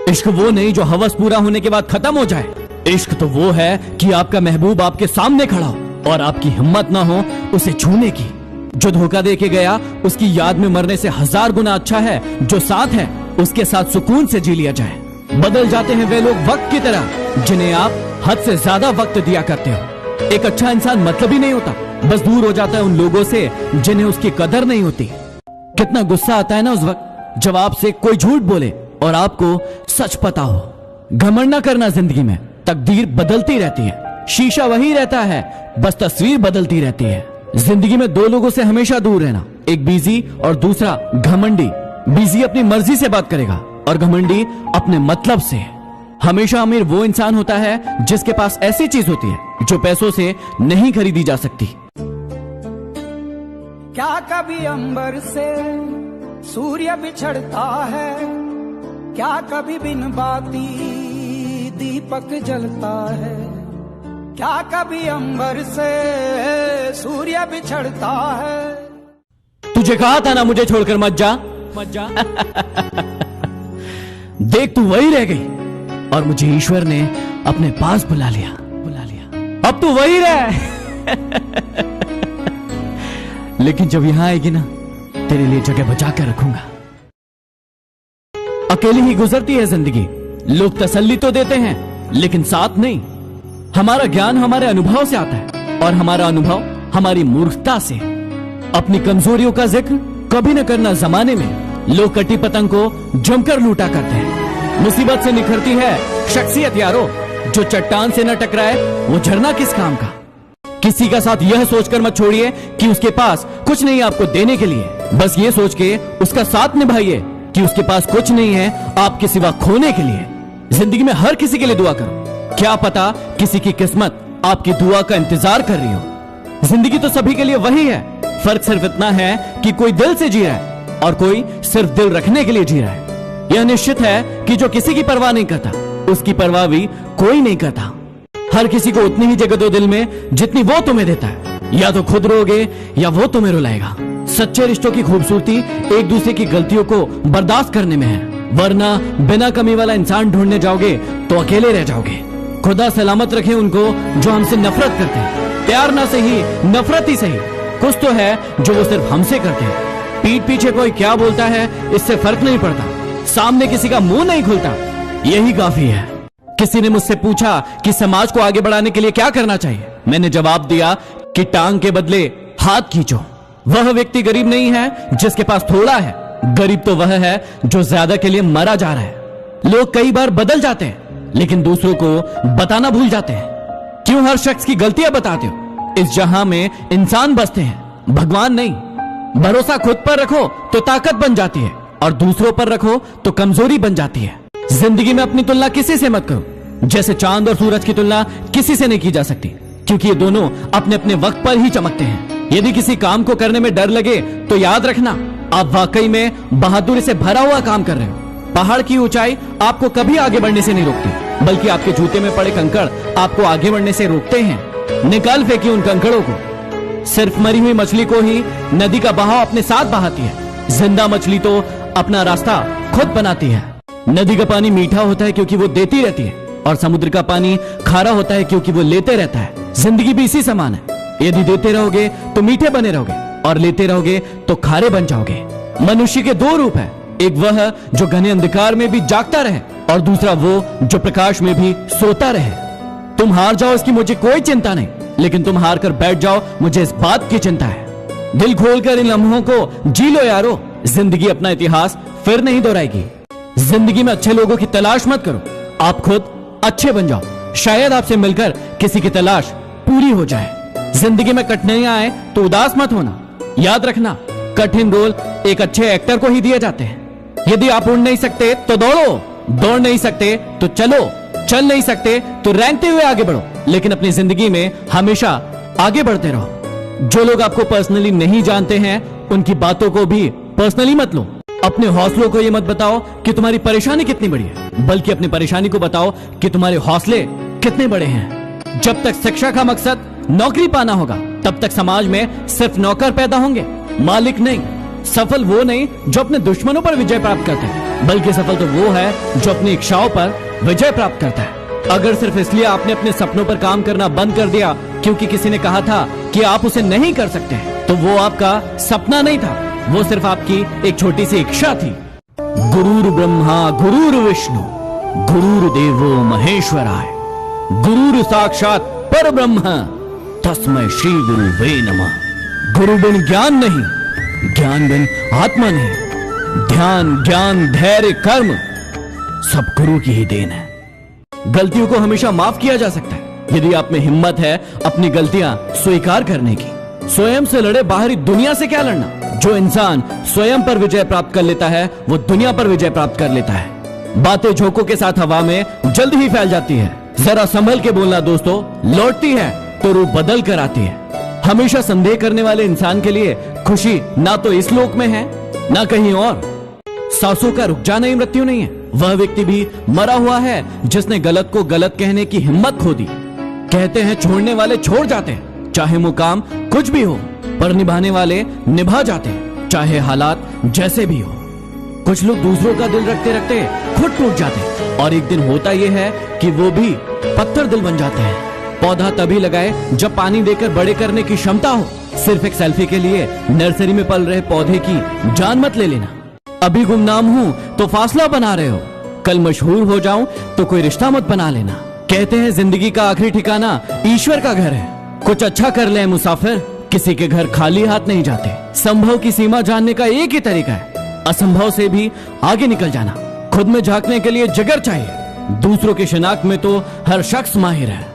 इश्क वो नहीं जो हवस पूरा होने के बाद खत्म हो जाए। इश्क तो वो है कि आपका महबूब आपके सामने खड़ा हो और आपकी हिम्मत ना हो उसे छूने की। जो धोखा दे के गया उसकी याद में मरने से 1000 गुना अच्छा है जो साथ है उसके साथ सुकून से जी लिया जाए। बदल जाते हैं वे लोग वक्त की तरह जिन्हें आप हद से ज्यादा वक्त दिया करते हो। एक अच्छा इंसान मतलब ही नहीं होता, बस दूर हो जाता है उन लोगों से जिन्हें उसकी कदर नहीं होती। कितना गुस्सा आता है ना उस वक्त जब आपसे कोई झूठ बोले और आपको सच पता हो। घमंड ना करना जिंदगी में, तकदीर बदलती रहती है, शीशा वही रहता है, बस तस्वीर बदलती रहती है। जिंदगी में दो लोगों से हमेशा दूर रहना, एक बिजी और दूसरा घमंडी। बिजी अपनी मर्जी से बात करेगा और घमंडी अपने मतलब से। हमेशा अमीर वो इंसान होता है जिसके पास ऐसी चीज होती है जो पैसों से नहीं खरीदी जा सकती। क्या कभी अंबर से सूर्य बिछड़ता है, क्या कभी बिन बाती दीपक जलता है, क्या कभी अंबर से सूर्य बिछड़ता है। तुझे कहा था ना मुझे छोड़कर मत जा, मत जा। देख तू वही रह गई और मुझे ईश्वर ने अपने पास बुला लिया। अब तू वही रह। लेकिन जब यहां आएगी ना तेरे लिए जगह बचा कर रखूंगा। अकेली ही गुजरती है जिंदगी, लोग तसल्ली तो देते हैं लेकिन साथ नहीं। हमारा ज्ञान हमारे अनुभव से आता है और हमारा अनुभव हमारी मूर्खता से। अपनी कमजोरियों का जिक्र कभी न करना जमाने में लोग कटी पतंग को जमकर लूटा करते हैं। मुसीबत से निखरती है शख्सियत यारो, जो चट्टान से न टकराए वो झरना किस काम का। किसी का साथ यह सोचकर मत छोड़िए कि उसके पास कुछ नहीं आपको देने के लिए, बस ये सोच के उसका साथ निभाइए कि उसके पास कुछ नहीं है आपके सिवा खोने के लिए। जिंदगी में हर किसी के लिए दुआ करो, क्या पता किसी की किस्मत आपकी दुआ का इंतजार कर रही हो। जिंदगी तो सभी के लिए वही है, फर्क सिर्फ इतना है कि कोई दिल से जी रहा है और कोई सिर्फ दिल रखने के लिए जी रहा है। यह निश्चित है कि जो किसी की परवाह नहीं करता उसकी परवाह भी कोई नहीं करता। हर किसी को उतनी ही जगह दो दिल में जितनी वो तुम्हें देता है, या तो खुद रोगे या वो तुम्हें रुलाएगा। सच्चे रिश्तों की खूबसूरती एक दूसरे की गलतियों को बर्दाश्त करने में है, वरना बिना कमी वाला इंसान ढूंढने जाओगे तो अकेले रह जाओगे। खुदा सलामत रखे उनको जो हमसे नफरत करते हैं। प्यार ना सही, नफरत ही सही, कुछ तो है जो वो सिर्फ हमसे करते हैं। पीठ पीछे कोई क्या बोलता है इससे फर्क नहीं पड़ता, सामने किसी का मुंह नहीं खुलता, यही काफी है। किसी ने मुझसे पूछा कि समाज को आगे बढ़ाने के लिए क्या करना चाहिए। मैंने जवाब दिया कि टांग के बदले हाथ खींचो। वह व्यक्ति गरीब नहीं है जिसके पास थोड़ा है, गरीब तो वह है जो ज्यादा के लिए मरा जा रहा है। लोग कई बार बदल जाते हैं लेकिन दूसरों को बताना भूल जाते हैं। क्यों हर शख्स की गलतियां बताते हो? इस जहां में इंसान बसते हैं, भगवान नहीं। भरोसा खुद पर रखो तो ताकत बन जाती है और दूसरों पर रखो तो कमजोरी बन जाती है। जिंदगी में अपनी तुलना किसी से मत करो, जैसे चांद और सूरज की तुलना किसी से नहीं की जा सकती, क्योंकि ये दोनों अपने अपने वक्त पर ही चमकते हैं। यदि किसी काम को करने में डर लगे तो याद रखना आप वाकई में बहादुरी से भरा हुआ काम कर रहे हो। पहाड़ की ऊंचाई आपको कभी आगे बढ़ने से नहीं रोकती, बल्कि आपके जूते में पड़े कंकड़ आपको आगे बढ़ने से रोकते हैं। निकाल फेंकिए उन कंकड़ों को। सिर्फ मरी हुई मछली को ही नदी का बहाव अपने साथ बहाती है, जिंदा मछली तो अपना रास्ता खुद बनाती है। नदी का पानी मीठा होता है क्योंकि वो देती रहती है, और समुद्र का पानी खारा होता है क्योंकि वो लेते रहता है। जिंदगी भी इसी समान है, यदि देते रहोगे तो मीठे बने रहोगे और लेते रहोगे तो खारे बन जाओगे। मनुष्य के दो रूप है, एक वह जो घने अंधकार में भी जागता रहे और दूसरा वो जो प्रकाश में भी सोता रहे। तुम हार जाओ इसकी मुझे कोई चिंता नहीं, लेकिन तुम हार कर बैठ जाओ मुझे इस बात की चिंता है। दिल खोलकर इन लम्हों को जी लो यारो, जिंदगी अपना इतिहास फिर नहीं दोहराएगी। जिंदगी में अच्छे लोगों की तलाश मत करो, आप खुद अच्छे बन जाओ, शायद आपसे मिलकर किसी की तलाश पूरी हो जाए। जिंदगी में कठिनाइयां आए तो उदास मत होना, याद रखना कठिन रोल एक अच्छे एक्टर को ही दिए जाते हैं। यदि आप उड़ नहीं सकते तो दौड़ो, दौड़ नहीं सकते तो चलो, चल नहीं सकते तो रेंगते हुए आगे बढ़ो, लेकिन अपनी जिंदगी में हमेशा आगे बढ़ते रहो। जो लोग आपको पर्सनली नहीं जानते हैं उनकी बातों को भी पर्सनली मत लो। अपने हौसलों को ये मत बताओ कि तुम्हारी परेशानी कितनी बड़ी है, बल्कि अपनी परेशानी को बताओ कि तुम्हारे हौसले कितने बड़े हैं। जब तक शिक्षा का मकसद नौकरी पाना होगा तब तक समाज में सिर्फ नौकर पैदा होंगे, मालिक नहीं। सफल वो नहीं जो अपने दुश्मनों पर विजय प्राप्त करता है, बल्कि सफल तो वो है जो अपनी इच्छाओं पर विजय प्राप्त करता है। अगर सिर्फ इसलिए आपने अपने सपनों पर काम करना बंद कर दिया क्योंकि किसी ने कहा था कि आप उसे नहीं कर सकते, तो वो आपका सपना नहीं था, वो सिर्फ आपकी एक छोटी सी इच्छा थी। गुरुर् ब्रह्मा गुरुर् विष्णु गुरुर्देवो महेश्वराय गुरुर् साक्षात परब्रह्म तस्मै श्री गुरुवे नमः। गुरु बिन ज्ञान नहीं, ज्ञान बिन आत्मा नहीं, ध्यान ज्ञान धैर्य कर्म सब गुरु की ही देन है। गलतियों को हमेशा माफ किया जा सकता है यदि आप में हिम्मत है अपनी गलतियां स्वीकार करने की। स्वयं से लड़े, बाहरी दुनिया से क्या लड़ना। जो इंसान स्वयं पर विजय प्राप्त कर लेता है वो दुनिया पर विजय प्राप्त कर लेता है। बातें झोंकों के साथ हवा में जल्द ही फैल जाती है। जरा संभल के बोलना दोस्तों, लौटती है तो रूप बदल कर आती है। हमेशा संदेह करने वाले इंसान के लिए खुशी ना तो इस लोक में है ना कहीं और। सांसों का रुक जाना ही मृत्यु नहीं है। वह व्यक्ति भी मरा हुआ है जिसने गलत को गलत कहने की हिम्मत खो दी। कहते हैं छोड़ने वाले छोड़ जाते हैं, चाहे मुकाम कुछ भी हो, पर निभाने वाले निभा जाते हैं, चाहे हालात जैसे भी हो। कुछ लोग दूसरों का दिल रखते रखते खुद टूट जाते हैं और एक दिन होता यह है कि वो भी पत्थर दिल बन जाते हैं। पौधा तभी लगाए जब पानी देकर बड़े करने की क्षमता हो। सिर्फ एक सेल्फी के लिए नर्सरी में पल रहे पौधे की जान मत ले लेना। अभी गुमनाम हूं तो फासला बना रहे हो, कल मशहूर हो जाऊं तो कोई रिश्ता मत बना लेना। कहते हैं जिंदगी का आखिरी ठिकाना ईश्वर का घर है। कुछ अच्छा कर ले मुसाफिर, किसी के घर खाली हाथ नहीं जाते। संभव की सीमा जानने का एक ही तरीका है, असंभव से भी आगे निकल जाना। खुद में झांकने के लिए जिगर चाहिए, दूसरों की शिनाख्त में तो हर शख्स माहिर है।